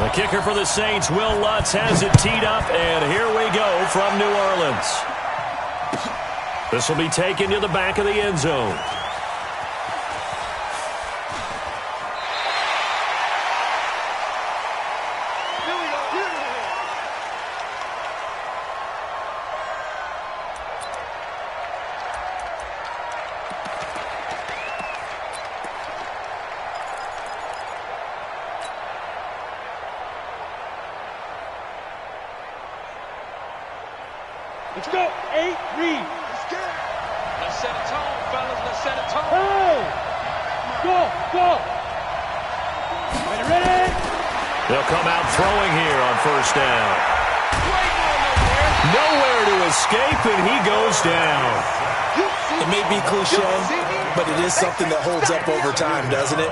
The kicker for the Saints, Will Lutz, has it teed up, and here we go from New Orleans. This will be taken to the back of the end zone. Let's go. 8, read. Let's go. Let's set a tone, fellas. Let's set a tone. Hey. Go. Ready? They'll come out throwing here on first down. Nowhere to escape, and he goes down. It may be cliche, but it is something that holds up over time, doesn't it?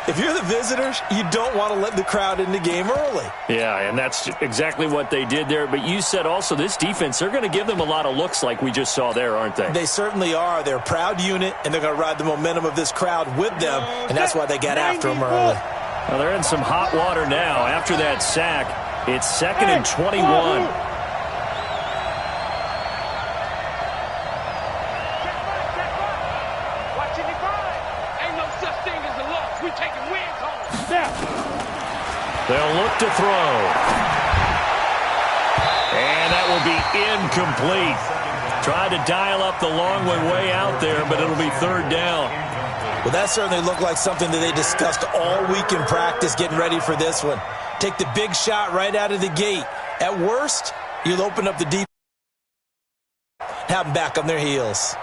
If you're the visitors, you don't want to let the crowd in the game early. Yeah, and that's exactly what they did there. But you said also this defense, they're going to give them a lot of looks like we just saw there, aren't they? They certainly are. They're a proud unit, and they're going to ride the momentum of this crowd with them, and that's why they got after them early. Well, they're in some hot water now. After that sack, it's 2nd and 21. They'll look to throw. And that will be incomplete. Tried to dial up the long way out there, but it'll be 3rd down. Well, that certainly looked like something that they discussed all week in practice getting ready for this one. Take the big shot right out of the gate. At worst, you'll open up the deep. Have them back on their heels.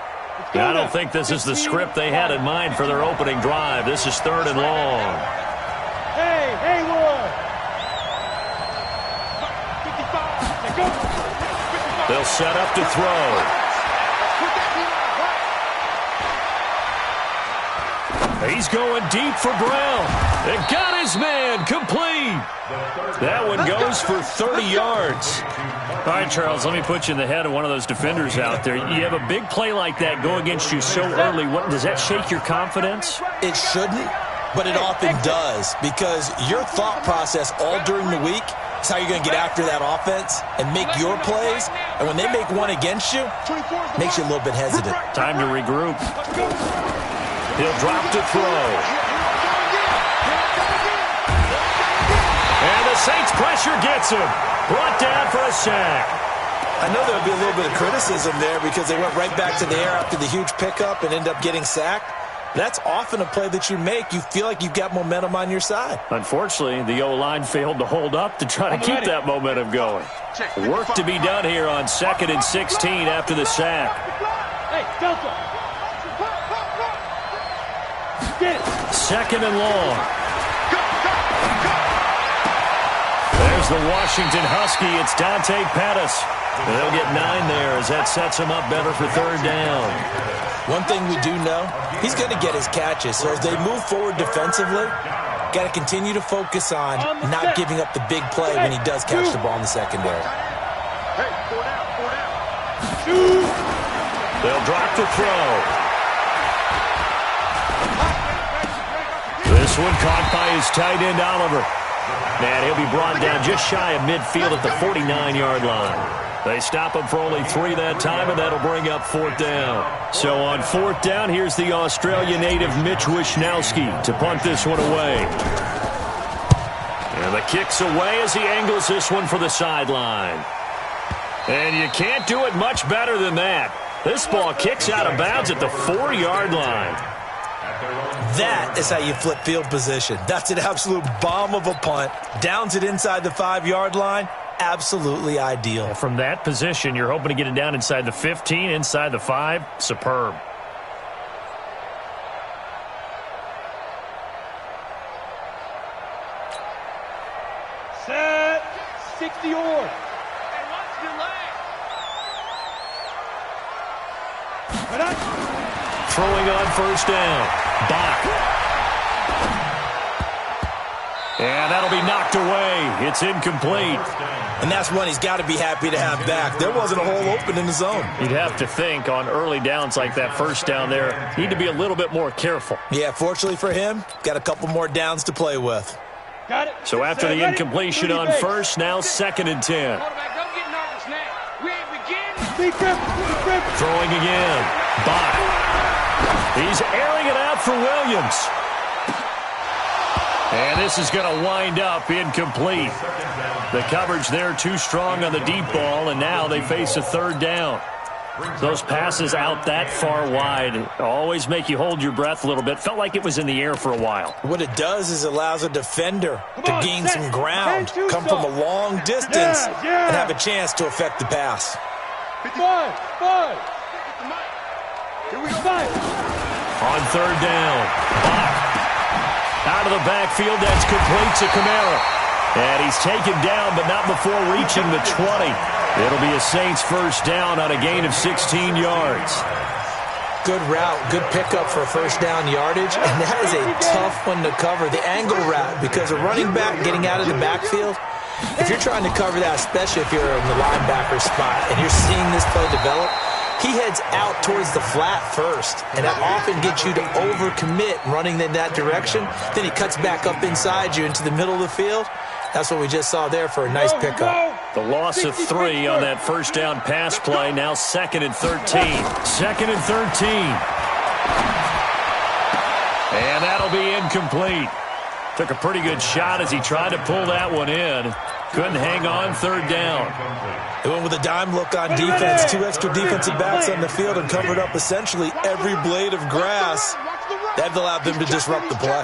I don't think this is the script they had in mind for their opening drive. This is 3rd and long. Hey, Lord. They'll set up to throw. He's going deep for Brown. And got his man complete. That one goes for 30 yards. All right, Charles, let me put you in the head of one of those defenders out there. You have a big play like that go against you so early. Does that shake your confidence? It shouldn't, but it often does, because your thought process all during the week is how you're going to get after that offense and make your plays. And when they make one against you, it makes you a little bit hesitant. Time to regroup. He'll drop to throw. And the Saints pressure gets him. Brought down for a sack. I know there'll be a little bit of criticism there because they went right back to the air after the huge pickup and end up getting sacked. That's often a play that you make. You feel like you've got momentum on your side. Unfortunately, the O-line failed to hold up to try to keep that momentum going. Work to be done here on 2nd and 16 after the sack. Hey, Delta. 2nd and long. There's the Washington Husky. It's Dante Pettis. They'll get 9 there as that sets him up better for 3rd down. One thing we do know, he's going to get his catches. So as they move forward defensively, got to continue to focus on not giving up the big play when he does catch the ball in the secondary. Hey, 4 down. They'll drop to throw. This one caught by his tight end, Oliver. And he'll be brought down just shy of midfield at the 49-yard line. They stop him for only 3 that time, and that'll bring up 4th down. So on 4th down, here's the Australia native Mitch Wishnowski to punt this one away. And the kick's away as he angles this one for the sideline. And you can't do it much better than that. This ball kicks out of bounds at the 4-yard line. That is how you flip field position. That's an absolute bomb of a punt. Downs it inside the 5-yard line. Absolutely ideal. From that position, you're hoping to get it down inside the 15, inside the 5. Superb. Set. 60 or. Throwing on first down. Bach. And that'll be knocked away. It's incomplete. And that's one he's got to be happy to have back. There wasn't a hole open in the zone. You'd have to think on early downs like that first down there, need to be a little bit more careful. Yeah, fortunately for him, got a couple more downs to play with. So after the incompletion on first, now 2nd and 10. Quarterback, don't get nervous now. We ain't beginning. Throwing again. Bach. He's airing it out for Williams. And this is going to wind up incomplete. The coverage there too strong on the deep ball, and now they face a 3rd down. Those passes out that far wide always make you hold your breath a little bit. Felt like it was in the air for a while. What it does is allows a defender to gain some ground, come from a long distance, and have a chance to affect the pass. On 3rd down, Bach. Out of the backfield, that's complete to Kamara. And he's taken down, but not before reaching the 20. It'll be a Saints 1st down on a gain of 16 yards. Good route, good pickup for 1st down yardage, and that is a tough one to cover, the angle route, because a running back getting out of the backfield, if you're trying to cover that, especially if you're in the linebacker spot and you're seeing this play develop, he heads out towards the flat first, and that often gets you to overcommit running in that direction. Then he cuts back up inside you into the middle of the field. That's what we just saw there for a nice pickup. The loss of 3 on that 1st down pass play, now 2nd and 13. 2nd and 13. And that'll be incomplete. Took a pretty good shot as he tried to pull that one in. Couldn't hang on 3rd down. They went with a dime look on defense. 2 extra defensive backs on the field and covered up essentially every blade of grass. That allowed them to disrupt the play.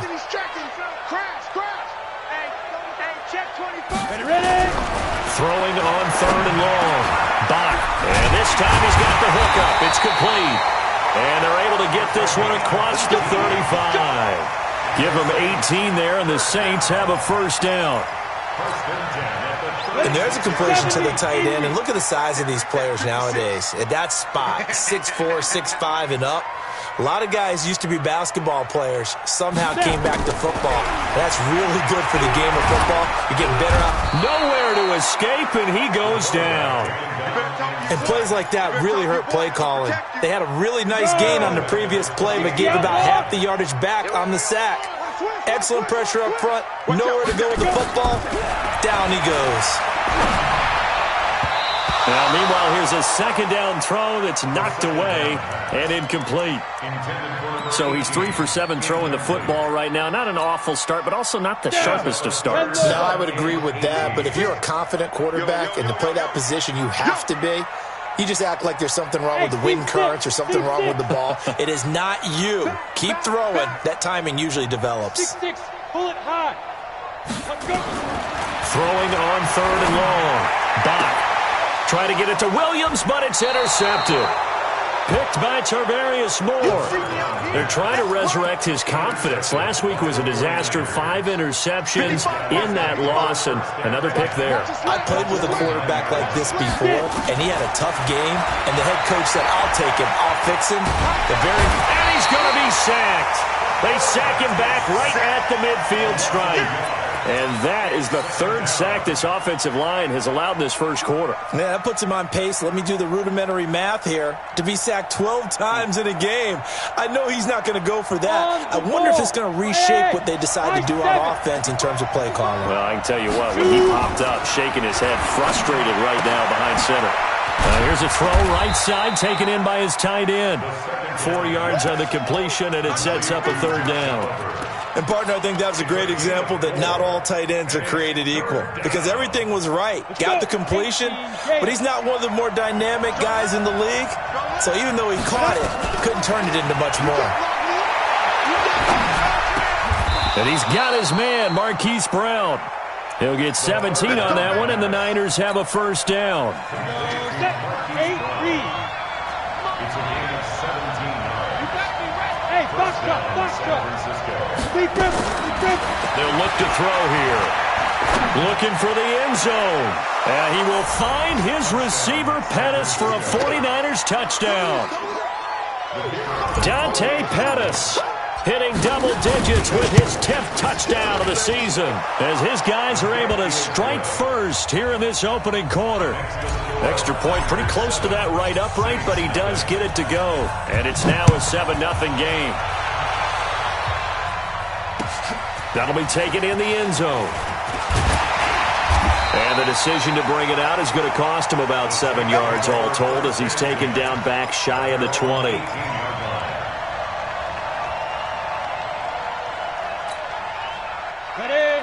Throwing on 3rd and long. Bach. And this time he's got the hook up. It's complete. And they're able to get this one across the 35. Give them 18 there, and the Saints have a 1st down. And there's a completion to the tight end. And look at the size of these players nowadays. At that spot, 6'4", 6'5", and up. A lot of guys used to be basketball players, somehow came back to football. That's really good for the game of football. You're getting better out. Nowhere to escape, and he goes down. And plays like that really hurt play calling. They had a really nice gain on the previous play, but gave about half the yardage back on the sack. Excellent pressure up front. Nowhere to go with the football. Down he goes. Now, meanwhile, here's a 2nd down throw that's knocked away and incomplete. So he's 3 for 7 throwing the football right now. Not an awful start, but also not the sharpest of starts. No, I would agree with that. But if you're a confident quarterback and to play that position you have to be, you just act like there's something wrong with the wind currents or something wrong with the ball. It is not you. Keep throwing. That timing usually develops. Pull it high. Throwing on 3rd and long. Bach. Try to get it to Williams, but it's intercepted. Picked by Tarvarius Moore. They're trying to resurrect his confidence. Last week was a disaster. 5 interceptions in that loss, and another pick there. I played with a quarterback like this before, and he had a tough game, and the head coach said, I'll take him, I'll fix him. And he's going to be sacked. They sack him back right at the midfield stripe. And that is the 3rd sack this offensive line has allowed in this 1st quarter. Yeah, that puts him on pace. Let me do the rudimentary math here. To be sacked 12 times in a game. I know he's not going to go for that. I wonder if it's going to reshape what they decide to do on offense in terms of play calling. Well, I can tell you what, when he popped up, shaking his head, frustrated right now behind center. Here's a throw right side, taken in by his tight end. 4 yards on the completion, and it sets up a 3rd down. And, partner, I think that was a great example that not all tight ends are created equal because everything was right. Got the completion, but he's not one of the more dynamic guys in the league. So even though he caught it, couldn't turn it into much more. And he's got his man, Marquise Brown. He'll get 17 on that one, and the Niners have a 1st down. They'll look to throw here. Looking for the end zone. And he will find his receiver, Pettis, for a 49ers touchdown. Dante Pettis hitting double digits with his 10th touchdown of the season as his guys are able to strike first here in this opening quarter. Extra point pretty close to that right upright, but he does get it to go. And it's now a 7-0 game. That'll be taken in the end zone. And the decision to bring it out is going to cost him about 7 yards all told as he's taken down back shy of the 20.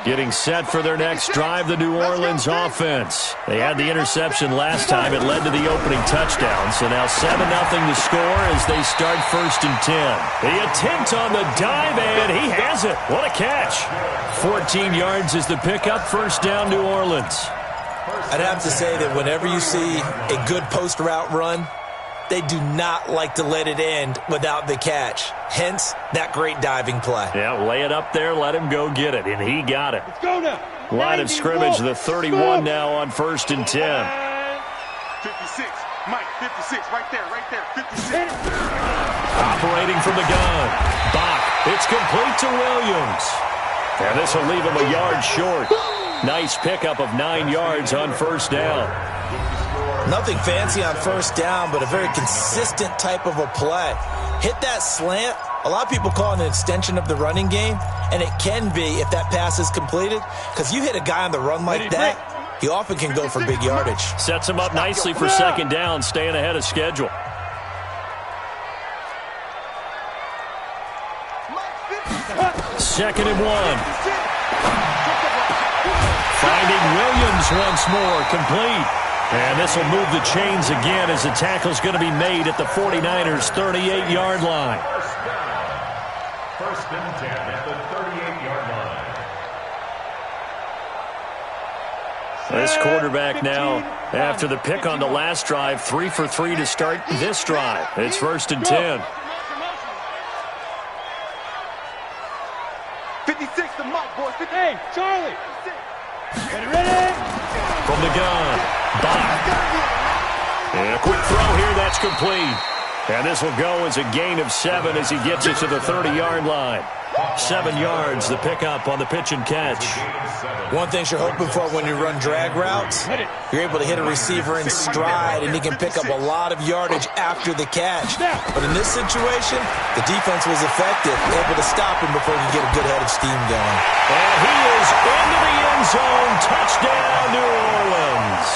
Getting set for their next drive, the New Orleans offense. They had the interception last time. It led to the opening touchdown. So now 7-0 to score as they start 1st and 10. The attempt on the dive, and he has it. What a catch. 14 yards is the pickup. 1st down, New Orleans. I'd have to say that whenever you see a good post route run, they do not like to let it end without the catch. Hence, that great diving play. Yeah, lay it up there, let him go get it, and he got it. Let's go now. Line of scrimmage, the 31 now on 1st and 10. 56, Mike, 56, right there, 56. Operating from the gun. Bach, it's complete to Williams. And this will leave him a yard short. Nice pickup of 9 yards on 1st down. Nothing fancy on 1st down, but a very consistent type of a play. Hit that slant. A lot of people call it an extension of the running game, and it can be if that pass is completed, because you hit a guy on the run like that, he often can go for big yardage. Sets him up nicely for 2nd down, staying ahead of schedule. Second and 1. Finding Williams once more, complete. And this will move the chains again as the tackle's going to be made at the 49ers' 38-yard line. 1st and 10 at the 38-yard line. This quarterback now, after the pick on the last drive, 3 for 3 to start this drive. It's 1st and 10. 56 to Mike, boys. Hey, Charlie. Ready? From the gun, Bach. And a quick throw here, that's complete. And this will go as a gain of 7 as he gets it to the 30-yard line. 7 yards, the pickup on the pitch and catch. One thing you're hoping for when you run drag routes, you're able to hit a receiver in stride, and he can pick up a lot of yardage after the catch. But in this situation, the defense was effective, able to stop him before he could get a good head of steam going. And he is into the end zone. Touchdown, New Orleans.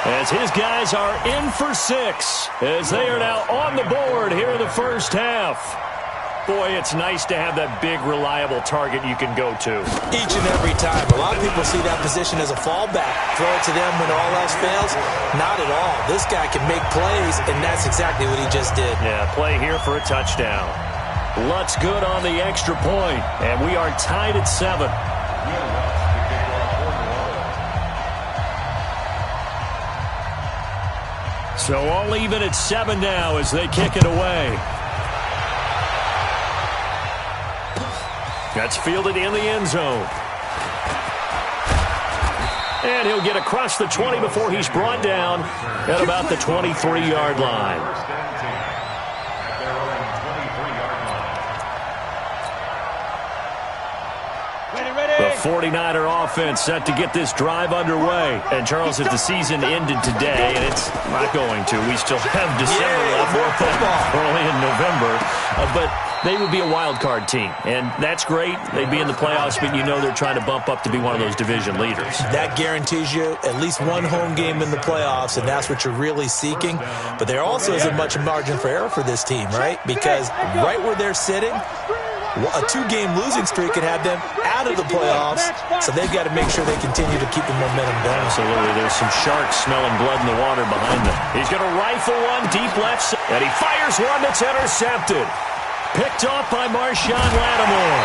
As his guys are in for 6, as they are now on the board here in the 1st half. Boy, it's nice to have that big, reliable target you can go to. Each and every time. A lot of people see that position as a fallback. Throw it to them when all else fails. Not at all. This guy can make plays, and that's exactly what he just did. Yeah, play here for a touchdown. Lutz good on the extra point, and we are tied at 7. So all even at 7 now as they kick it away. That's fielded in the end zone. And he'll get across the 20 before he's brought down at about the 23-yard line. The 49er offense set to get this drive underway. And, Charles, if the season ended today, and it's not going to, we still have December left, early in November, but they would be a wild card team, and that's great. They'd be in the playoffs, but you know they're trying to bump up to be one of those division leaders. That guarantees you at least one home game in the playoffs, and that's what you're really seeking. But there also isn't much margin for error for this team, right? Because right where they're sitting, a 2-game losing streak could have them out of the playoffs, so they've got to make sure they continue to keep the momentum going. Absolutely. There's some sharks smelling blood in the water behind them. He's going to rifle one deep left, and he fires one that's intercepted. Picked off by Marshawn Lattimore.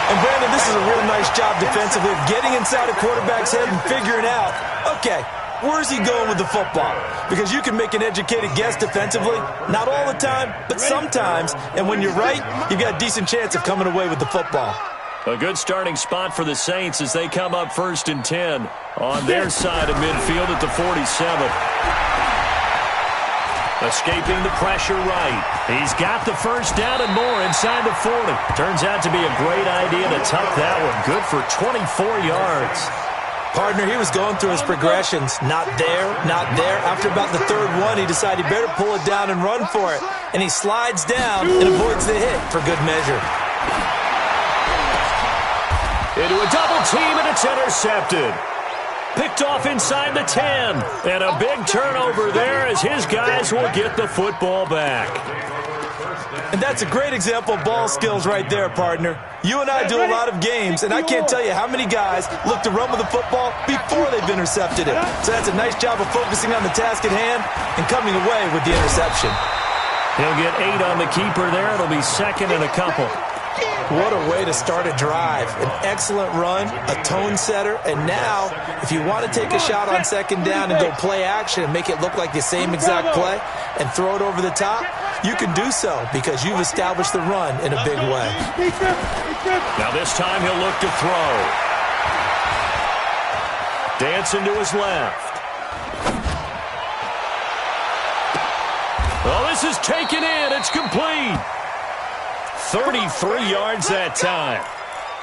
And, Brandon, this is a real nice job defensively of getting inside a quarterback's head and figuring out, okay, where's he going with the football? Because you can make an educated guess defensively, not all the time, but sometimes. And when you're right, you've got a decent chance of coming away with the football. A good starting spot for the Saints as they come up 1st and 10 on their side of midfield at the 47. Escaping the pressure right. He's got the 1st down and more inside the 40. Turns out to be a great idea to tuck that one. Good for 24 yards. Partner, he was going through his progressions. Not there, not there. After about the 3rd one, he decided he better pull it down and run for it. And he slides down and avoids the hit for good measure. Into a double team, and it's intercepted. Picked off inside the 10. And a big turnover there as his guys will get the football back. And that's a great example of ball skills right there, partner. You and I do a lot of games, and I can't tell you how many guys look to run with the football before they've intercepted it. So that's a nice job of focusing on the task at hand and coming away with the interception. He'll get 8 on the keeper there. It'll be second and a couple. What a way to start a drive. An excellent run, a tone setter, and now, if you want to take a shot on second down and go play action and make it look like the same exact play and throw it over the top, you can do so because you've established the run in a big way. Now this time he'll look to throw. Dancing to his left. Oh, this is taken in. It's complete. 33 yards that time.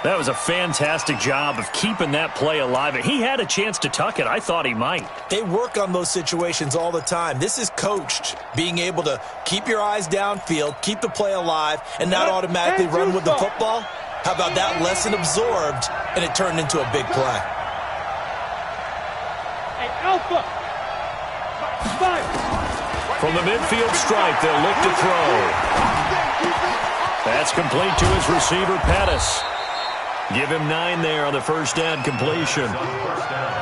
That was a fantastic job of keeping that play alive. He had a chance to tuck it. I thought he might. They work on those situations all the time. This is coached, being able to keep your eyes downfield, keep the play alive, and not automatically run with the football. How about that lesson absorbed, and it turned into a big play? Hey, Alpha. From the midfield stripe, they'll look to throw. That's complete to his receiver, Pettis. Give him 9 there on the first down completion.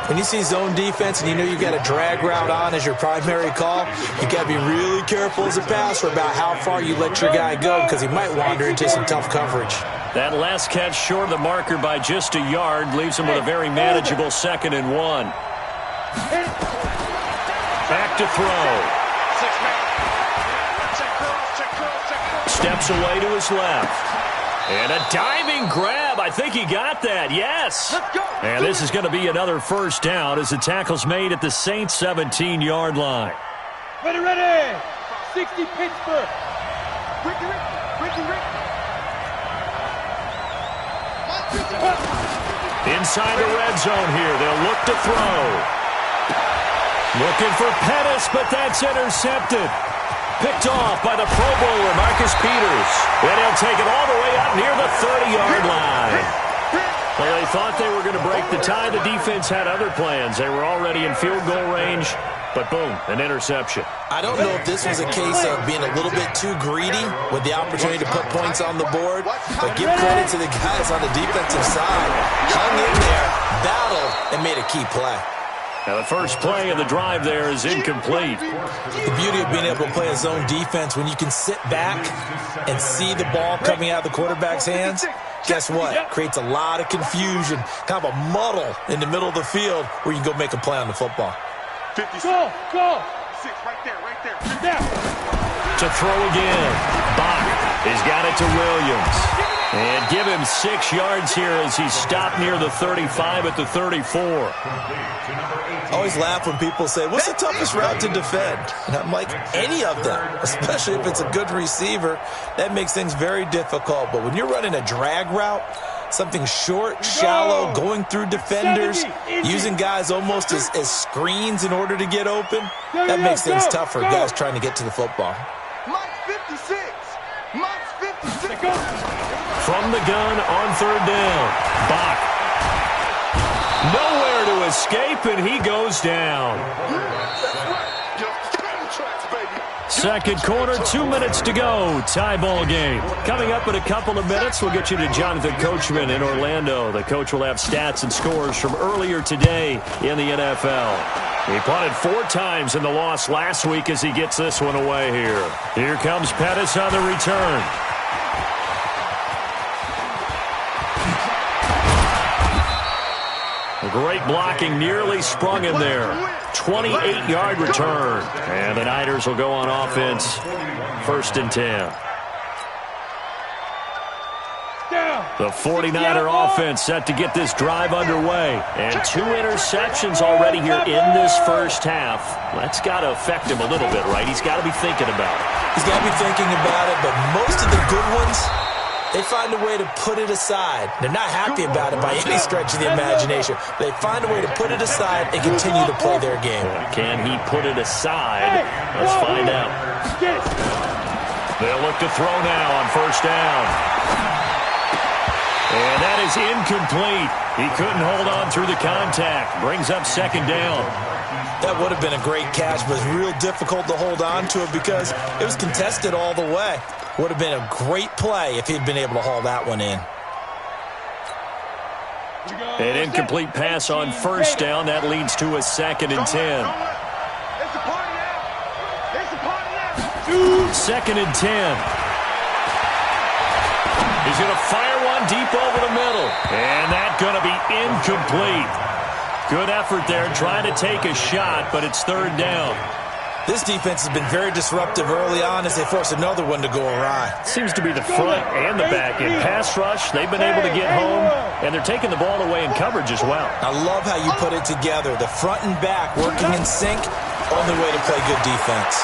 When you see zone defense and you know you got a drag route on as your primary call, you got to be really careful as a passer about how far you let your guy go because he might wander into some tough coverage. That last catch short of the marker by just a yard leaves him with a very manageable 2nd and 1. Back to throw. Steps away to his left. And a diving grab. I think he got that. Yes. And this is going to be another first down as the tackle's made at the Saints' 17-yard line. Ready. 60 Pittsburgh. Inside the red zone here. They'll look to throw. Looking for Pettis, but that's intercepted. Picked off by the Pro Bowler, Marcus Peters. And he'll take it all the way up near the 30-yard line. Well, they thought they were going to break the tie. The defense had other plans. They were already in field goal range, but boom, an interception. I don't know if this was a case of being a little bit too greedy with the opportunity to put points on the board, but give credit to the guys on the defensive side. Hung in there, battled, and made a key play. Now the first play of the drive there is incomplete. The beauty of being able to play a zone defense when you can sit back and see the ball coming out of the quarterback's hands, guess what? Creates a lot of confusion, kind of a muddle in the middle of the field where you can go make a play on the football. Go. 6 right there. To throw again. Bach has got it to Williams. And give him 6 yards here as he stopped near the 35 at the 34. I always laugh when people say, what's the toughest route to defend? And I'm like, any of them, especially if it's a good receiver. That makes things very difficult. But when you're running a drag route, something short, shallow, going through defenders, using guys almost as screens in order to get open, that makes things tough for guys trying to get to the football. From the gun on third down. Bach. Nowhere to escape, and he goes down. Second quarter, 2 minutes to go. Tie ball game. Coming up in a couple of minutes, we'll get you to Jonathan Coachman in Orlando. The coach will have stats and scores from earlier today in the NFL. He punted 4 times in the loss last week as he gets this one away here. Here comes Pettis on the return. Great blocking, nearly sprung him there. 28-yard return. And the Niners will go on offense. 1st and 10. The 49er offense set to get this drive underway. And 2 interceptions already here in this first half. That's got to affect him a little bit, right? He's got to be thinking about it. He's got to be thinking about it, but most of the good ones, they find a way to put it aside. They're not happy about it by any stretch of the imagination. They find a way to put it aside and continue to play their game. Can he put it aside? Let's find out. They'll look to throw now on first down. And that is incomplete. He couldn't hold on through the contact. Brings up second down. That would have been a great catch, but it's real difficult to hold on to it because it was contested all the way. Would have been a great play if he'd been able to haul that one in. An incomplete pass on first down. That leads to a 2nd and 10. Second and 10. He's going to fire one deep over the middle. And that's going to be incomplete. Good effort there trying to take a shot, but it's 3rd down. This defense has been very disruptive early on as they force another one to go awry. Seems to be the front and the back. In pass rush, they've been able to get home, and they're taking the ball away in coverage as well. I love how you put it together. The front and back working in sync, only way to play good defense.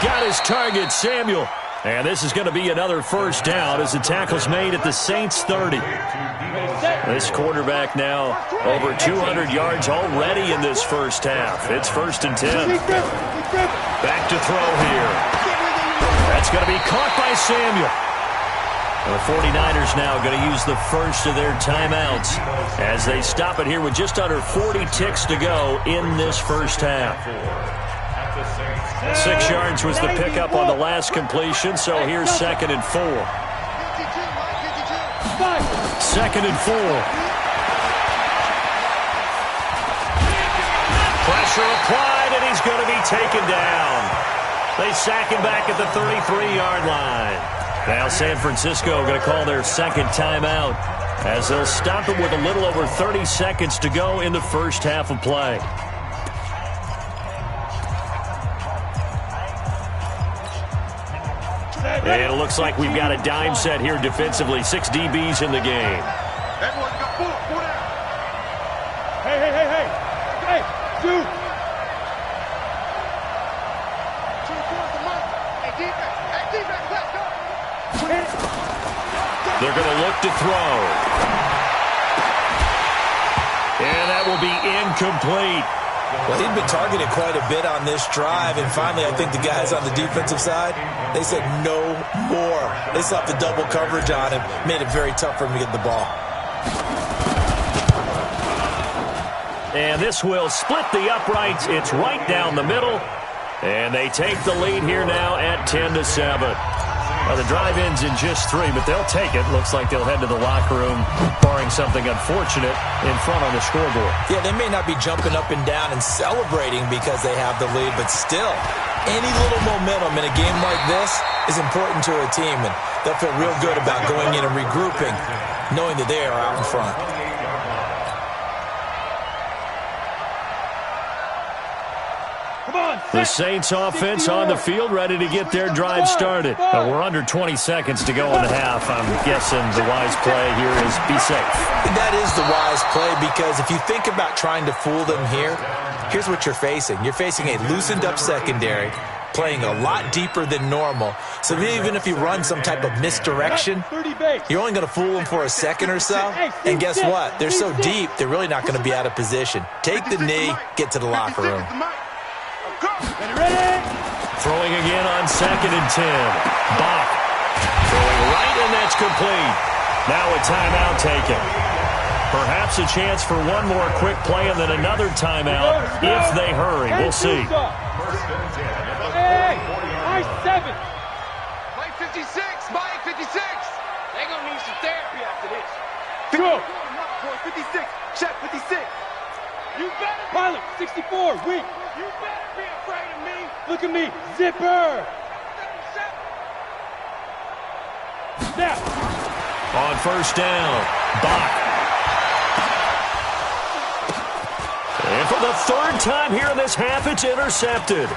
Got his target, Samuel. And this is going to be another 1st down as the tackle's made at the Saints' 30. This quarterback now over 200 yards already in this first half. It's 1st and 10. Back to throw here. That's going to be caught by Samuel. The 49ers now going to use the first of their timeouts as they stop it here with just under 40 ticks to go in this first half. 6 yards was the pickup on the last completion, so here's 2nd and 4. 2nd and 4. Pressure applied, and he's going to be taken down. They sack him back at the 33-yard line. Now San Francisco going to call their 2nd timeout as they'll stop it with a little over 30 seconds to go in the first half of play. And it looks like we've got a dime set here defensively. 6 DBs in the game. Hey, dude. They're going to look to throw. And that will be incomplete. Well, he'd been targeted quite a bit on this drive, and finally I think the guys on the defensive side, they said no more. They slapped the double coverage on him, made it very tough for him to get the ball. And this will split the uprights. It's right down the middle, and they take the lead here now at 10-7. Well, the drive ends in just 3, but they'll take it. Looks like they'll head to the locker room, barring something unfortunate in front on the scoreboard. Yeah, they may not be jumping up and down and celebrating because they have the lead, but still, any little momentum in a game like this is important to a team, and they'll feel real good about going in and regrouping, knowing that they are out in front. The Saints offense on the field, ready to get their drive started. We're under 20 seconds to go in the half. I'm guessing the wise play here is be safe. That is the wise play because if you think about trying to fool them here, here's what you're facing. You're facing a loosened up secondary, playing a lot deeper than normal. So even if you run some type of misdirection, you're only going to fool them for a second or so. And guess what? They're so deep, they're really not going to be out of position. Take the knee, get to the locker room. Throwing again on 2nd and 10. Bach throwing right, and that's complete. Now a timeout taken. Perhaps a chance for one more quick play and then another timeout if they hurry. We'll see. Hey, I-7. Mike 56, Mike 56. They're going to need some therapy after this. Go. 56, check 56. You better. Pilot 64, weak. You better be afraid of me. Look at me, zipper. Snap. On first down, Bach. And for the 3rd time here in this half, it's intercepted.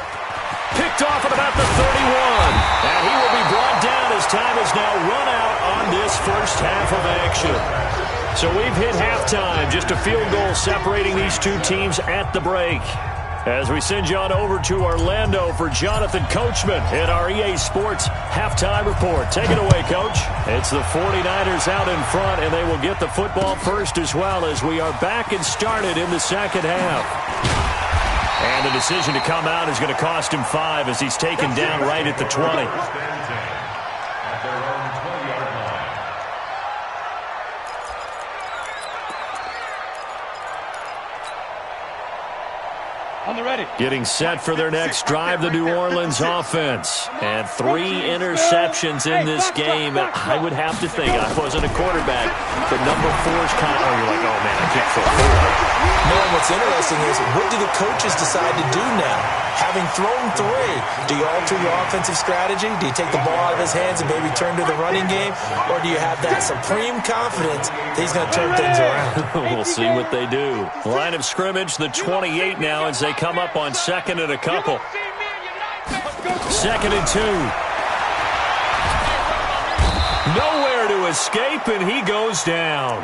Picked off at about the 31. And he will be brought down as time is now run out on this first half of action. So we've hit halftime, just a field goal separating these two teams at the break. As we send you on over to Orlando for Jonathan Coachman in our EA Sports halftime report. Take it away, Coach. It's the 49ers out in front, and they will get the football first as well as we are back and started in the second half. And the decision to come out is going to cost him 5 as he's taken down right at the 20. On the ready. Getting set for their next drive, the New Orleans offense. And 3 interceptions in this game. I would have to think, I wasn't a quarterback, but number 4's kind of, you're like, oh, man, I can't throw 4. No, and what's interesting is, what do the coaches decide to do now? Having thrown 3, do you alter your offensive strategy? Do you take the ball out of his hands and maybe turn to the running game? Or do you have that supreme confidence that he's going to turn things around? We'll see what they do. Line of scrimmage, the 28 now as they come up on 2nd and a couple. 2nd and 2. Nowhere to escape, and he goes down.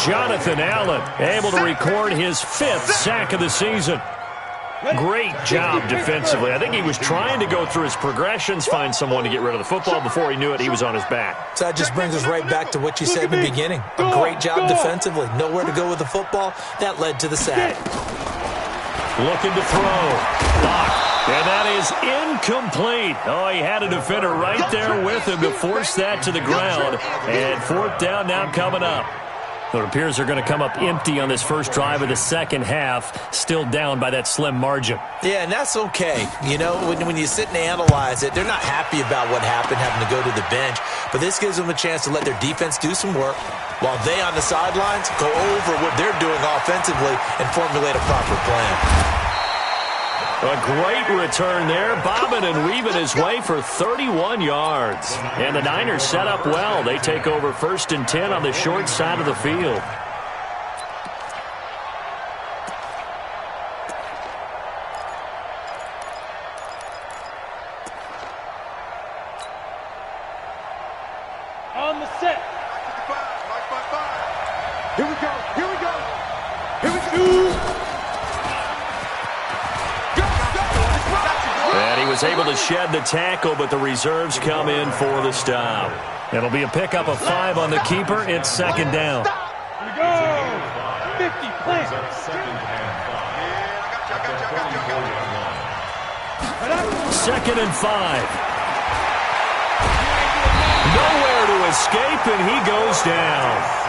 Jonathan Allen able to record his 5th sack of the season. Great job defensively. I think he was trying to go through his progressions, find someone to get rid of the football. Before he knew it, he was on his back. So that just brings us right back to what you said in the beginning. A great job defensively. Nowhere to go with the football. That led to the sack. Looking to throw. Blocked. And that is incomplete. Oh, he had a defender right there with him to force that to the ground. And 4th down now coming up. It appears they're going to come up empty on this first drive of the second half, still down by that slim margin. Yeah, and that's okay. You know, when you sit and analyze it, they're not happy about what happened, having to go to the bench. But this gives them a chance to let their defense do some work while they on the sidelines go over what they're doing offensively and formulate a proper plan. A great return there, bobbing and weaving his way for 31 yards. And the Niners set up well. They take over 1st and 10 on the short side of the field. On the set. Here we go. Here we go. Here we go. And he was able to shed the tackle, but the reserves come in for the stop. It'll be a pickup of 5 on the keeper. It's 2nd down. Here we go. 50 plants. 2nd and 5. Nowhere to escape, and he goes down.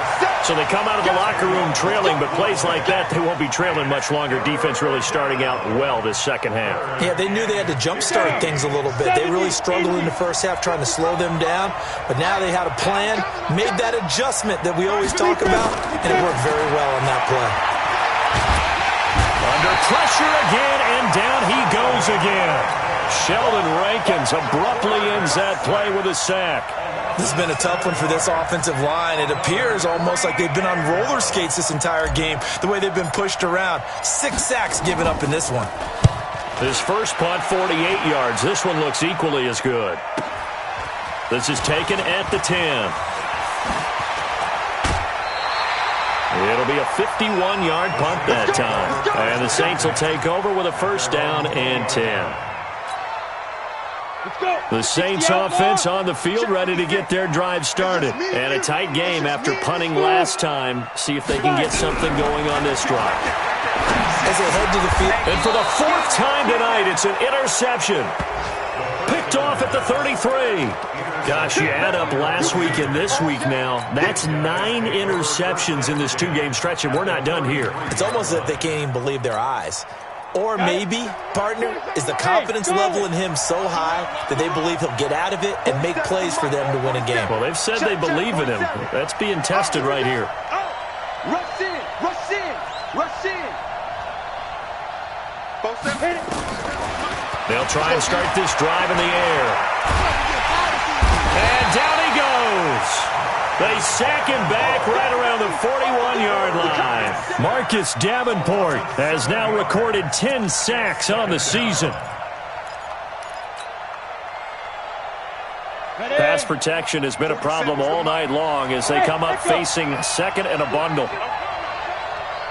So they come out of the locker room trailing, but plays like that, they won't be trailing much longer. Defense really starting out well this second half. Yeah, they knew they had to jumpstart things a little bit. They really struggled in the first half trying to slow them down, but now they had a plan, made that adjustment that we always talk about, and it worked very well on that play. Under pressure again, and down he goes again. Sheldon Rankins abruptly ends that play with a sack. This has been a tough one for this offensive line. It appears almost like they've been on roller skates this entire game, the way they've been pushed around. 6 sacks given up in this one. His first punt, 48 yards. This one looks equally as good. This is taken at the 10. It'll be a 51-yard punt that time. And the Saints will take over with a 1st down and 10. The Saints offense on the field, ready to get their drive started. And a tight game after punting last time. See if they can get something going on this drive. As they head to the field. And for the 4th time tonight, it's an interception. Picked off at the 33. Gosh, you add up last week and this week now. That's 9 interceptions in this 2-game stretch, and we're not done here. It's almost as if they can't even believe their eyes. Or maybe, partner, is the confidence level in him so high that they believe he'll get out of it and make plays for them to win a game. Well, they've said they believe in him. That's being tested right here. Rush in, rush in, rush in. They'll try and start this drive in the air. And down he goes. They sack him back right around the 41-yard line. Marcus Davenport has now recorded 10 sacks on the season. Pass protection has been a problem all night long as they come up facing 2nd and a bundle.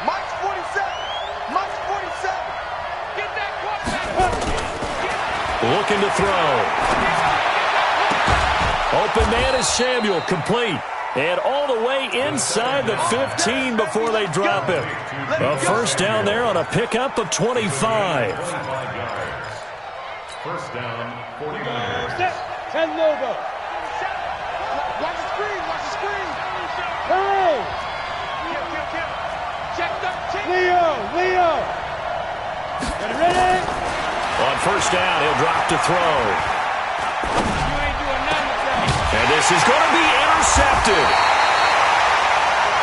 Mike's 47. Mike's 47. Get that quarterback. Looking to throw. Open man is Samuel, complete. And all the way inside the 15 before they drop it. A 1st down there on a pickup of 25. 1st down, 49. 10 Lobo. Watch the screen, watch the screen. Hey! Check the Leo. Ready? first down. He'll drop to throw. And this is going to be intercepted.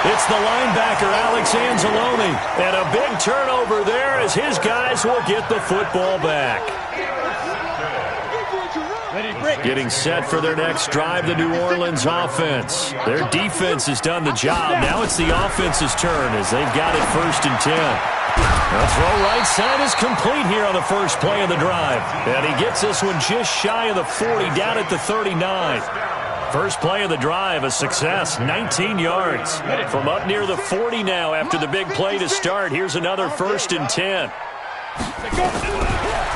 It's the linebacker, Alex Anzalone. And a big turnover there as his guys will get the football back. Getting set for their next drive, the New Orleans offense. Their defense has done the job. Now it's the offense's turn as they've got it 1st and 10. The throw right side is complete here on the first play of the drive. And he gets this one just shy of the 40, down at the 39. First play of the drive, a success, 19 yards. From up near the 40 now after the big play to start. Here's another 1st and 10.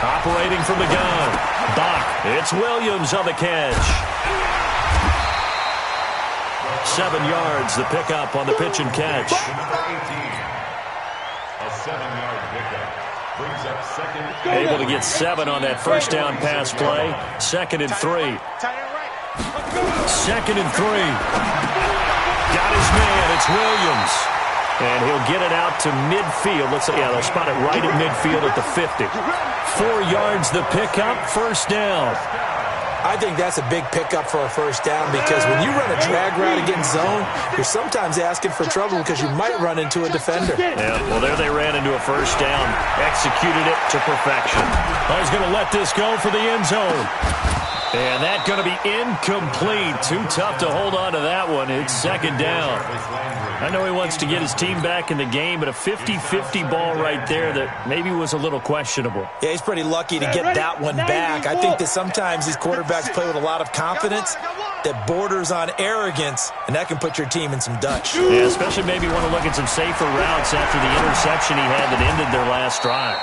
Operating from the gun. Bach. It's Williams on the catch. 7 yards, the pickup on the pitch and catch. A 7-yard pickup. Brings up second. Able to get 7 on that first down pass play. 2nd and 3. 2nd and 3. Got his man. It's Williams. And he'll get it out to midfield. Let's say, they'll spot it right at midfield at the 50. 4 yards the pickup, first down. I think that's a big pickup for a first down because when you run a drag route against zone, you're sometimes asking for trouble because you might run into a defender. Yeah, well, there they ran into a first down. Executed it to perfection. He's going to let this go for the end zone. And that's going to be incomplete. Too tough to hold on to that one. It's 2nd down. I know he wants to get his team back in the game, but a 50-50 ball right there that maybe was a little questionable. Yeah, he's pretty lucky to get that one back. I think that sometimes these quarterbacks play with a lot of confidence that borders on arrogance, and that can put your team in some Dutch. Yeah, especially maybe want to look at some safer routes after the interception he had that ended their last drive.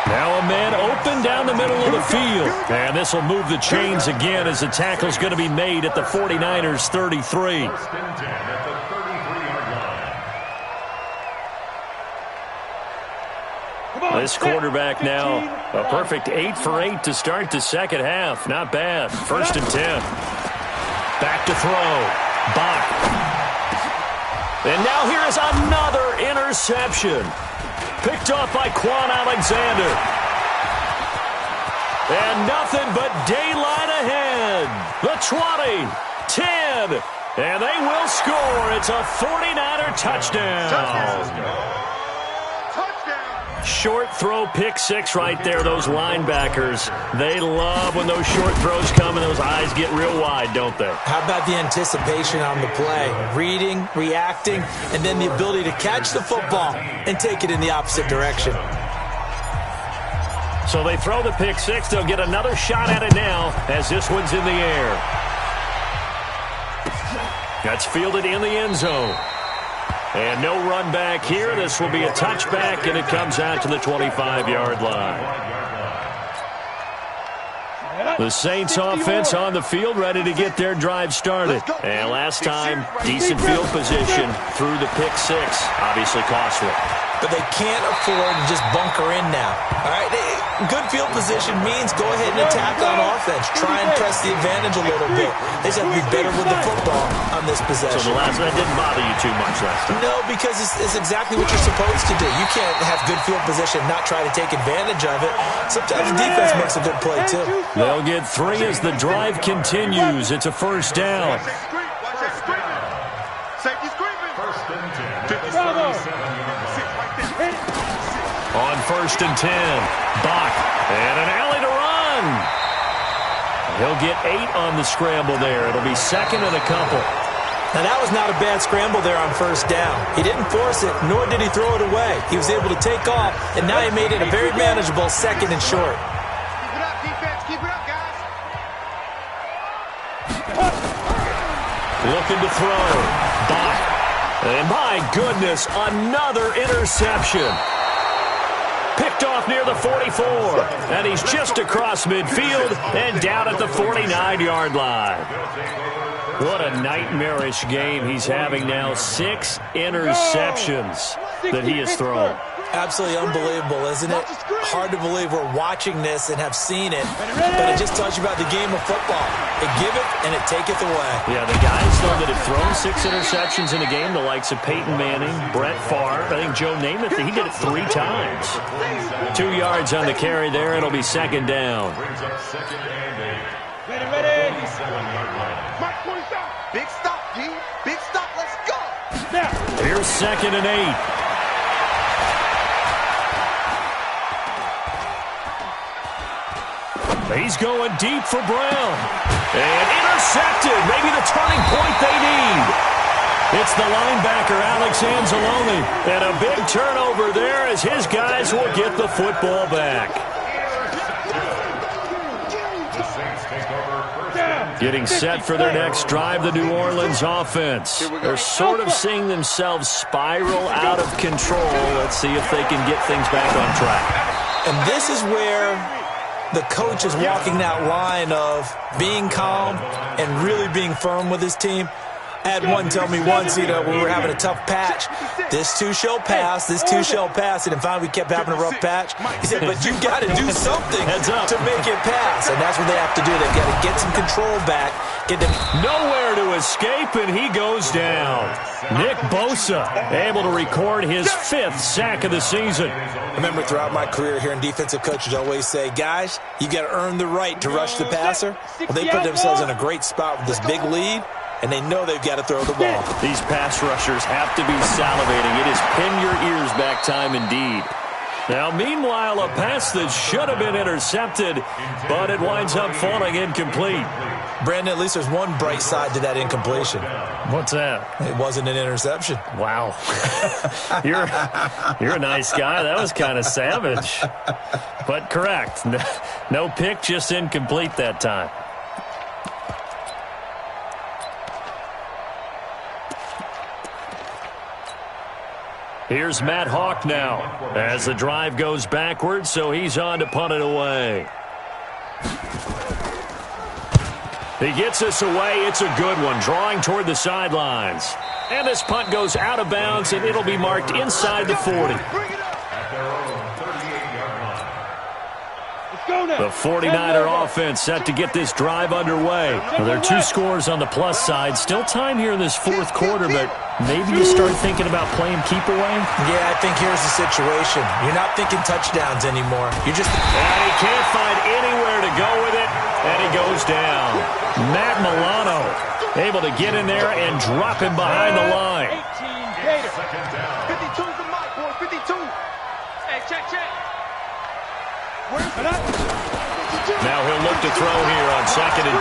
Now a man open down the middle of the field. And this will move the chains again as the tackle's going to be made at the 49ers' 33. This quarterback now, a perfect 8 for 8 to start the second half. Not bad. 1st and 10. Back to throw. Bach. And now here is another interception. Picked off by Quan Alexander. And nothing but daylight ahead. The 20, 10, and they will score. It's a 49er touchdown. Short throw, pick 6 right there. Those linebackers, they love when those short throws come and those eyes get real wide, don't they? How about the anticipation on the play? Reading, reacting, and then the ability to catch the football and take it in the opposite direction. So they throw the pick 6. They'll get another shot at it now as this one's in the air. That's fielded in the end zone. And no run back here. This will be a touchback, and it comes out to the 25-yard line. The Saints offense on the field, ready to get their drive started. And last time, decent field position through the pick 6. Obviously costly. But they can't afford to just bunker in now. All right, good field position means go ahead and attack on offense. Try and press the advantage a little bit. They just have to be better with the football on this possession. So the last one didn't bother you too much last time? No, because it's exactly what you're supposed to do. You can't have good field position and not try to take advantage of it. Sometimes the defense makes a good play, too. They'll get 3 as the drive continues. It's a first down. On 1st and 10, Bach, and an alley to run. He'll get 8 on the scramble there. It'll be 2nd and a couple. Now, that was not a bad scramble there on first down. He didn't force it, nor did he throw it away. He was able to take off, and now he made it a very manageable 2nd and short. Keep it up, defense. Keep it up, guys. Looking to throw. Bach. And my goodness, another interception. Picked off near the 44. And he's just across midfield and down at the 49-yard line. What a nightmarish game he's having now. 6 interceptions that he has thrown. Absolutely unbelievable, isn't it? Hard to believe we're watching this and have seen it, but it just tells you about the game of football. It giveth and it taketh away. Yeah, the guys, though, that have thrown 6 interceptions in a game, the likes of Peyton Manning, Brett Favre, I think Joe Namath, he did it 3 times. 2 yards on the carry there. It'll be second down. Brings up second and 8. Ready. 47-yard line. Mike, 20 stop. Big stop, G. Big stop. Let's go. Here's second and 8. He's going deep for Brown. And intercepted. Maybe the turning point they need. It's the linebacker, Alex Anzalone. And a big turnover there as his guys will get the football back. The Saints take over first and 10. Getting set for their next drive, the New Orleans offense. They're sort of seeing themselves spiral out of control. Let's see if they can get things back on track. And this is where the coach is walking that line of being calm and really being firm with his team. I had one tell me once, when we were having a tough patch, this too shall pass, this too shall pass. And finally we kept having a rough patch. He said, but you got to do something to make it pass. And that's what they have to do. They've got to get some control back. Get them nowhere to escape, and he goes down. Nick Bosa able to record his 5th sack of the season. I remember throughout my career hearing defensive coaches always say, guys, you got to earn the right to rush the passer. Well, they put themselves in a great spot with this big lead, and they know they've got to throw the ball. These pass rushers have to be salivating. It is pin your ears back time indeed. Now, meanwhile, a pass that should have been intercepted, but it winds up falling incomplete. Brandon, at least there's one bright side to that incompletion. What's that? It wasn't an interception. Wow. You're a nice guy. That was kind of savage. But correct. No pick, just incomplete that time. Here's Matt Hawk now as the drive goes backwards, so he's on to punt it away. He gets us away. It's a good one, drawing toward the sidelines. And this punt goes out of bounds, and it'll be marked inside the 40. The 49er offense set to get this drive underway. Well, there are 2 scores on the plus side. Still time here in this 4th quarter, but maybe you start thinking about playing keep away? Yeah, I think here's the situation. You're not thinking touchdowns anymore. You're just... And he can't find anywhere to go with it, and he goes down. Matt Milano able to get in there and drop him behind the line. 52's the mic, boy. 52. Hey, check. Now he'll look to throw here on 2nd and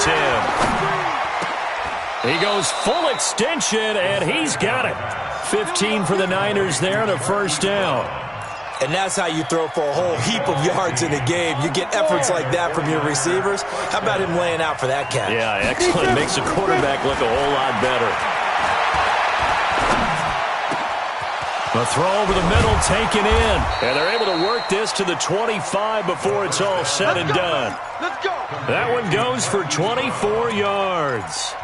10. He goes full extension, and he's got it. 15 for the Niners there and a first down. And that's how you throw for a whole heap of yards in a game. You get efforts like that from your receivers. How about him laying out for that catch? Yeah, excellent. Makes the quarterback look a whole lot better. The throw over the middle taken in. And they're able to work this to the 25 before it's all said and done. Let's go. That one goes for 24 yards.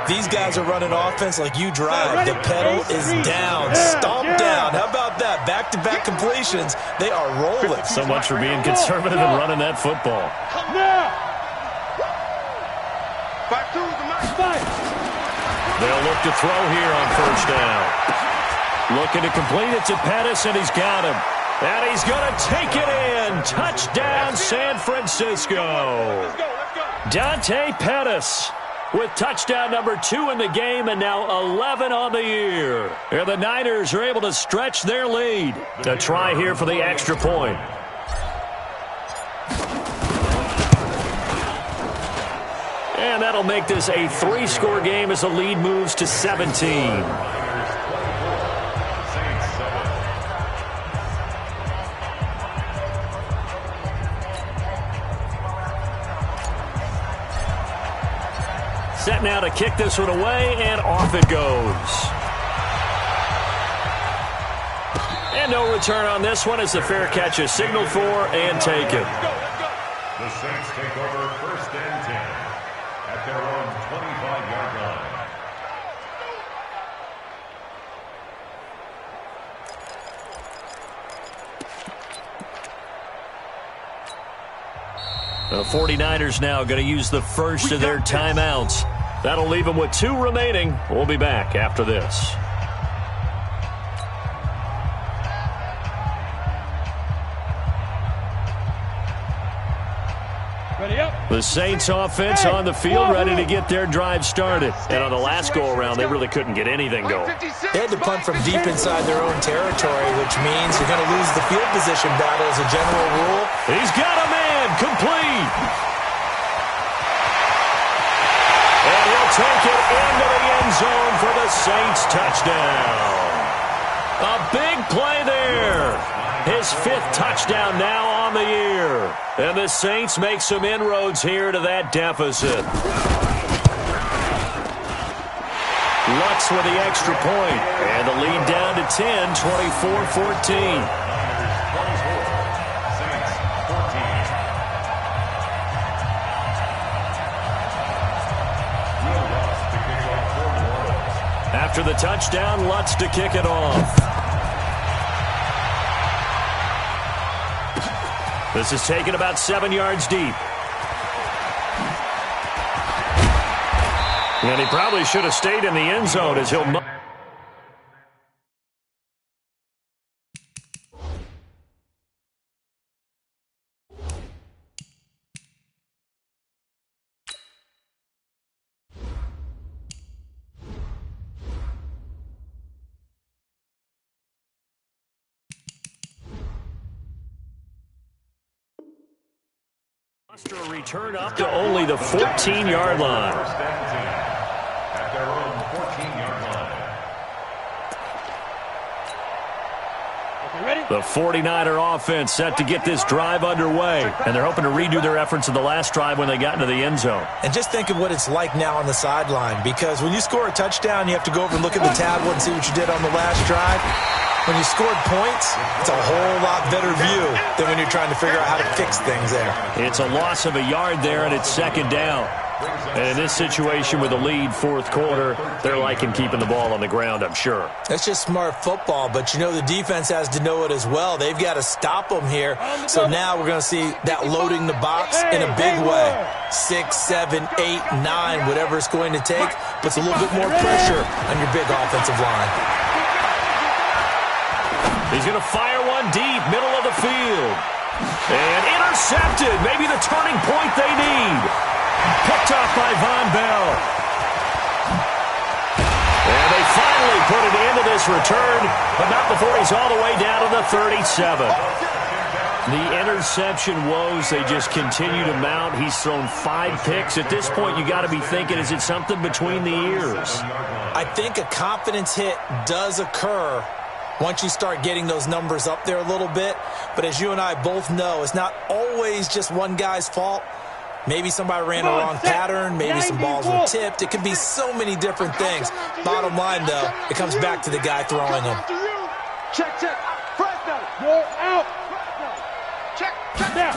These guys are running offense like you drive. The pedal is down, stomp down. How about that? Back-to-back completions. They are rolling. So much for being conservative and running that football. They'll look to throw here on first down. Looking to complete it to Pettis, and he's got him. And he's going to take it in. Touchdown, San Francisco. Dante Pettis with touchdown number 2 in the game, and now 11 on the year. And the Niners are able to stretch their lead. A try here for the extra point. And that'll make this a 3-score game as the lead moves to 17. Set now to kick this one away, and off it goes. And no return on this one as the fair catch is signaled for and taken. The Saints take over first and 10 at their own 25-yard line. The 49ers now going to use the first of their timeouts. That'll leave them with 2 remaining. We'll be back after this. The Saints offense on the field, ready to get their drive started. And on the last go-around, they really couldn't get anything going. They had to punt from deep inside their own territory, which means you're going to lose the field position battle as a general rule. He's got a man, complete. And he'll take it into the end zone for the Saints touchdown. A big play there. His 5th touchdown now on the year. And the Saints make some inroads here to that deficit. Lutz with the extra point. And the lead down to 10, 24-14. After the touchdown, Lutz to kick it off. This is taken about 7 yards deep. And he probably should have stayed in the end zone as he'll... A return up to only the 14-yard line. At their own 14-yard line. The 49er offense set to get this drive underway, and they're hoping to redo their efforts in the last drive when they got into the end zone. And just think of what it's like now on the sideline, because when you score a touchdown, you have to go over and look at the tablet and see what you did on the last drive. When you scored points, it's a whole lot better view than when you're trying to figure out how to fix things there. It's a loss of a yard there, and it's second down. And in this situation with a lead, 4th quarter, they're liking keeping the ball on the ground, I'm sure. That's just smart football, but you know the defense has to know it as well. They've got to stop them here. So now we're going to see that loading the box in a big way. 6, 7, 8, 9, whatever it's going to take, puts a little bit more pressure on your big offensive line. He's going to fire one deep, middle of the field. And intercepted, maybe the turning point they need. Picked off by Von Bell. And they finally put it into this return, but not before he's all the way down to the 37. The interception woes, they just continue to mount. He's thrown 5 picks. At this point, you got to be thinking, is it something between the ears? I think a confidence hit does occur once you start getting those numbers up there a little bit. But as you and I both know, it's not always just one guy's fault. Maybe somebody ran the wrong pattern. Maybe some balls were tipped. It could be so many different things. Bottom line, though, it comes back to the guy throwing them. Check, check. Fresno. You're out. Check, check. Now.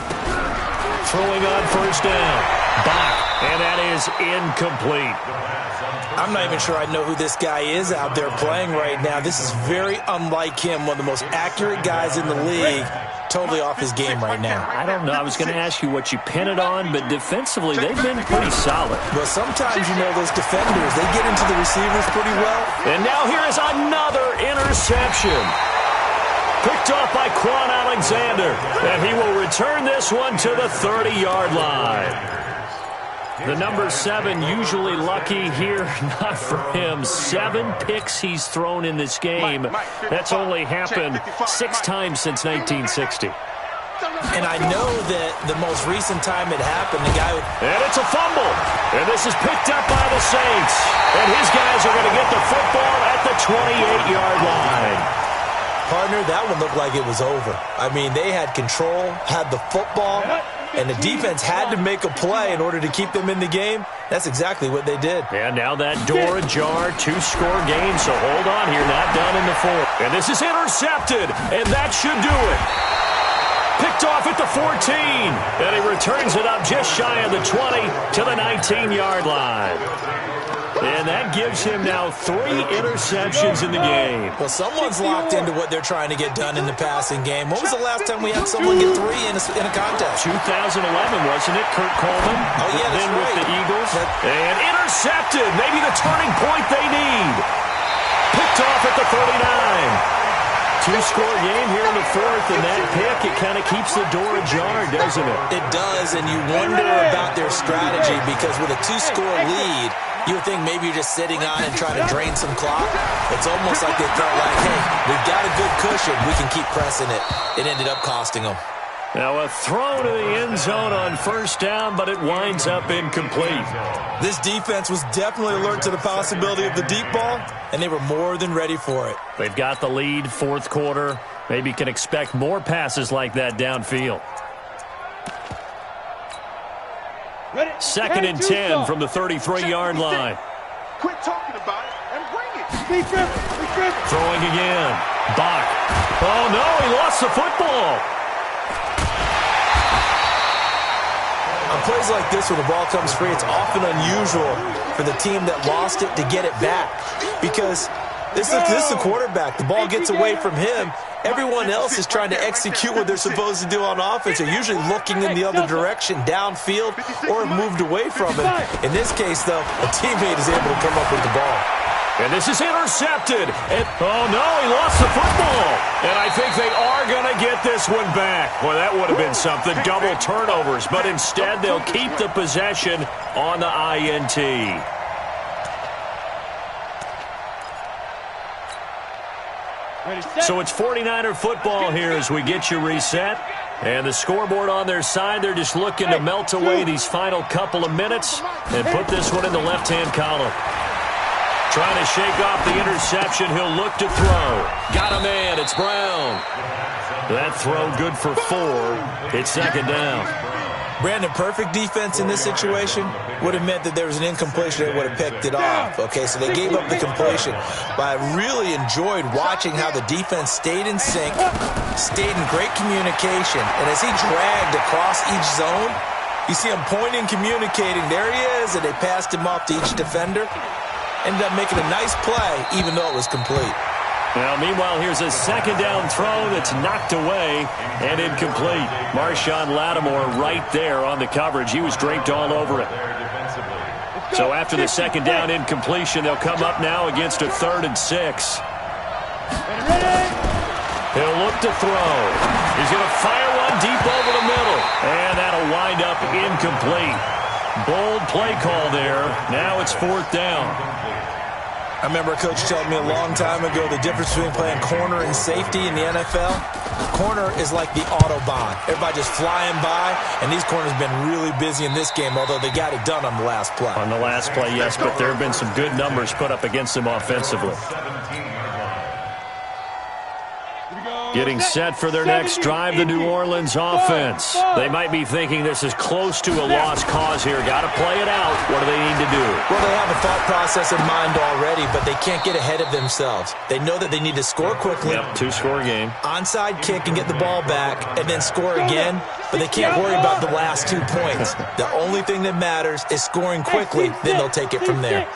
Throwing on first down. Bach. And that is incomplete. I'm not even sure I know who this guy is out there playing right now. This is very unlike him, one of the most accurate guys in the league. Totally off his game right now. I don't know. I was going to ask you what you pin it on, but defensively, they've been pretty solid. Well, sometimes, you know, those defenders, they get into the receivers pretty well. And now here is another interception. Picked off by Quan Alexander. And he will return this one to the 30-yard line. The number 7 usually lucky here, not for him. 7 picks he's thrown in this game. That's only happened 6 times since 1960. And I know that the most recent time it happened, the guy... And it's a fumble. And this is picked up by the Saints. And his guys are going to get the football at the 28-yard line. Partner, that one looked like it was over. I mean, they had control, had the football, and the defense had to make a play in order to keep them in the game. That's exactly what they did. And now that door ajar, 2-score game, so hold on here, not done in the 4th. And this is intercepted, and that should do it. Picked off at the 14, and he returns it up just shy of the 20 to the 19-yard line. And that gives him now 3 interceptions in the game. Well, someone's locked into what they're trying to get done in the passing game. When was the last time we had someone get 3 in a contest? 2011, wasn't it, Kurt Coleman? Oh, yeah, that's then right. with the Eagles. And intercepted. Maybe the turning point they need. Picked off at the 39. 2-score game here in the 4th, and that pick, it kind of keeps the door ajar, doesn't it? It does, and you wonder about their strategy because with a 2-score lead, you would think maybe you're just sitting on and trying to drain some clock. It's almost like they felt like, hey, we've got a good cushion. We can keep pressing it. It ended up costing them. Now a throw to the end zone on first down, but it winds up incomplete. This defense was definitely alert to the possibility of the deep ball, and they were more than ready for it. They've got the lead, 4th quarter. Maybe can expect more passes like that downfield. 2nd and 10 from the 33-yard line. Quit talking about it and bring it. Throwing again. Bach. Oh, no, he lost the football. On plays like this where the ball comes free, it's often unusual for the team that lost it to get it back because this is the quarterback. The ball gets away from him. Everyone else is trying to execute what they're supposed to do on offense. They're usually looking in the other direction, downfield, or have moved away from it. In this case, though, a teammate is able to come up with the ball. And this is intercepted. And, oh, no, he lost the football. And I think they are going to get this one back. Well, that would have been something, double turnovers. But instead, they'll keep the possession on the INT. So it's 49er football here as we get you reset. And the scoreboard on their side, they're just looking to melt away these final couple of minutes and put this one in the left-hand column. Trying to shake off the interception. He'll look to throw. Got a man. It's Brown. That throw good for 4. It's 2nd down. Brandon, perfect defense in this situation would have meant that there was an incompletion. They would have picked it off. Okay, so they gave up the completion. But I really enjoyed watching how the defense stayed in sync, stayed in great communication. And as he dragged across each zone, you see him pointing, communicating. There he is, and they passed him off to each defender. Ended up making a nice play, even though it was complete. Now, meanwhile, here's a 2nd down throw that's knocked away and incomplete. Marshawn Lattimore right there on the coverage. He was draped all over it. So after the 2nd down incompletion, they'll come up now against a 3rd and 6. He'll look to throw. He's going to fire one deep over the middle. And that'll wind up incomplete. Bold play call there. Now it's 4th down. I remember a coach telling me a long time ago the difference between playing corner and safety in the NFL. Corner is like the Autobahn. Everybody just flying by, and these corners have been really busy in this game, although they got it done on the last play. On the last play, yes, but there have been some good numbers put up against them offensively. Getting set for their next drive, the New Orleans offense. They might be thinking this is close to a lost cause here. Got to play it out. What do they need to do? Well, they have a thought process in mind already, but they can't get ahead of themselves. They know that they need to score quickly. Yep, 2-score game. Onside kick and get the ball back, and then score again, but they can't worry about the last 2 points. The only thing that matters is scoring quickly, then they'll take it from there.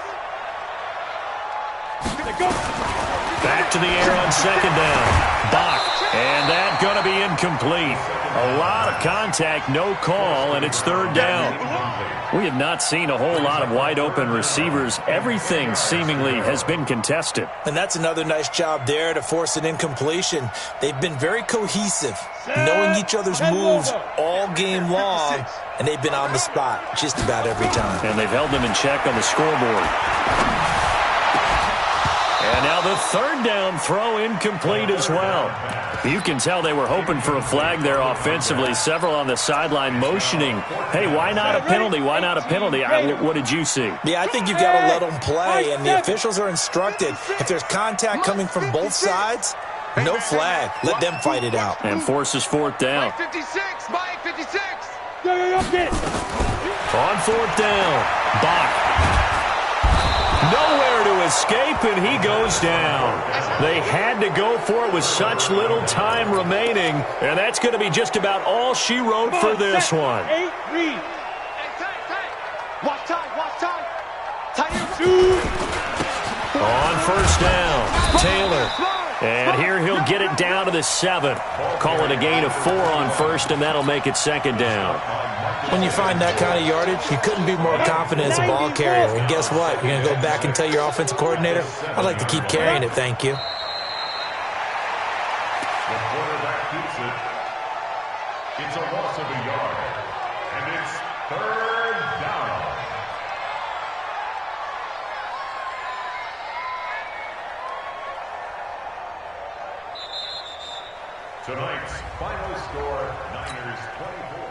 Back to the air on 2nd down. Bach, and that's going to be incomplete. A lot of contact, no call, and it's 3rd down. We have not seen a whole lot of wide-open receivers. Everything seemingly has been contested. And that's another nice job there to force an incompletion. They've been very cohesive, knowing each other's moves all game long, and they've been on the spot just about every time. And they've held them in check on the scoreboard. And now the 3rd down throw incomplete as well. You can tell they were hoping for a flag there offensively. Several on the sideline motioning, hey, why not a penalty? Why not a penalty? What did you see? Yeah, I think you've got to let them play, and the officials are instructed. If there's contact coming from both sides, no flag. Let them fight it out. And forces 4th down. 56, Mike 56. On 4th down, Bach. Nowhere to escape, and he goes down. They had to go for it with such little time remaining, and that's going to be just about all she wrote for this one. Watch time. Tight end. On first down, Taylor. And here he'll get it down to the 7. Call it a gain of 4 on first, and that'll make it second down. When you find that kind of yardage, you couldn't be more confident as a ball carrier. And guess what? You're going to go back and tell your offensive coordinator, I'd like to keep carrying it, thank you. The quarterback keeps it. It's a loss of a yard. And it's third down. Tonight's final score, Niners 24.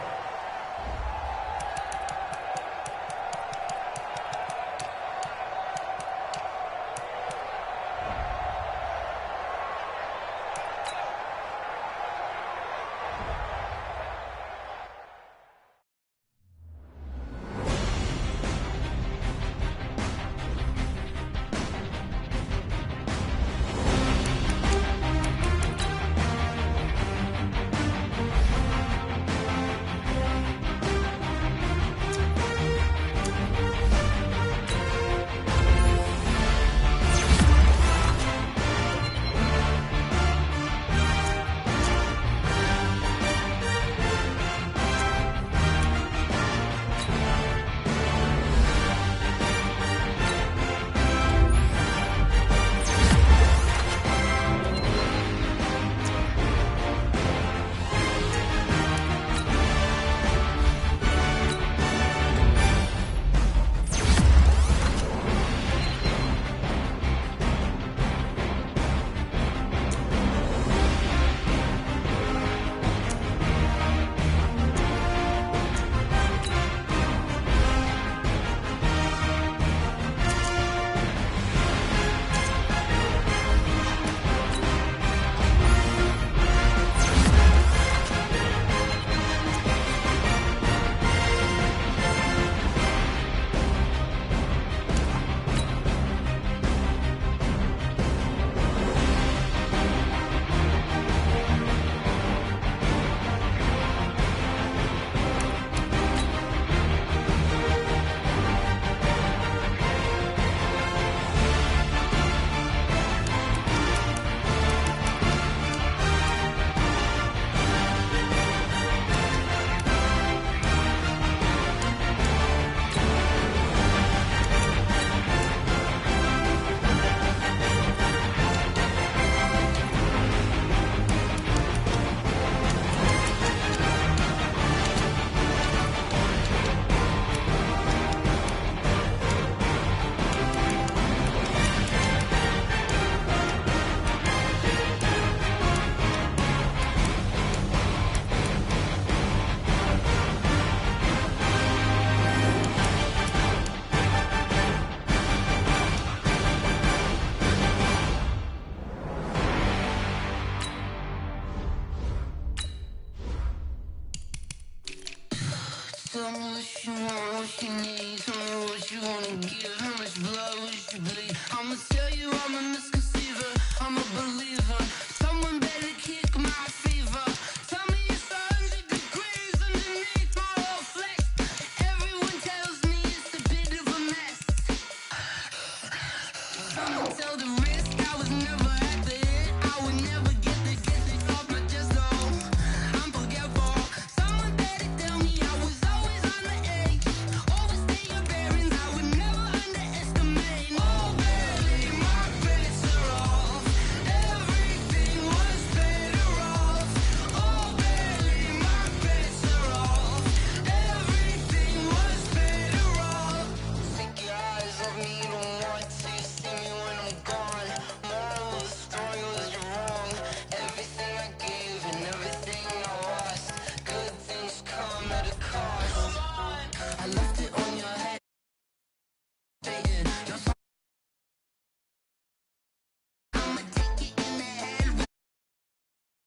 Tell me what you want, what you need. Tell me what you wanna give. How much blood would you bleed? I'ma tell you I'm a misconceiver. I'm a believer. Someone better kick my fever. Tell me it's 100 degrees underneath my whole flesh. Everyone tells me it's a bit of a mess. Someone tell the risk I was never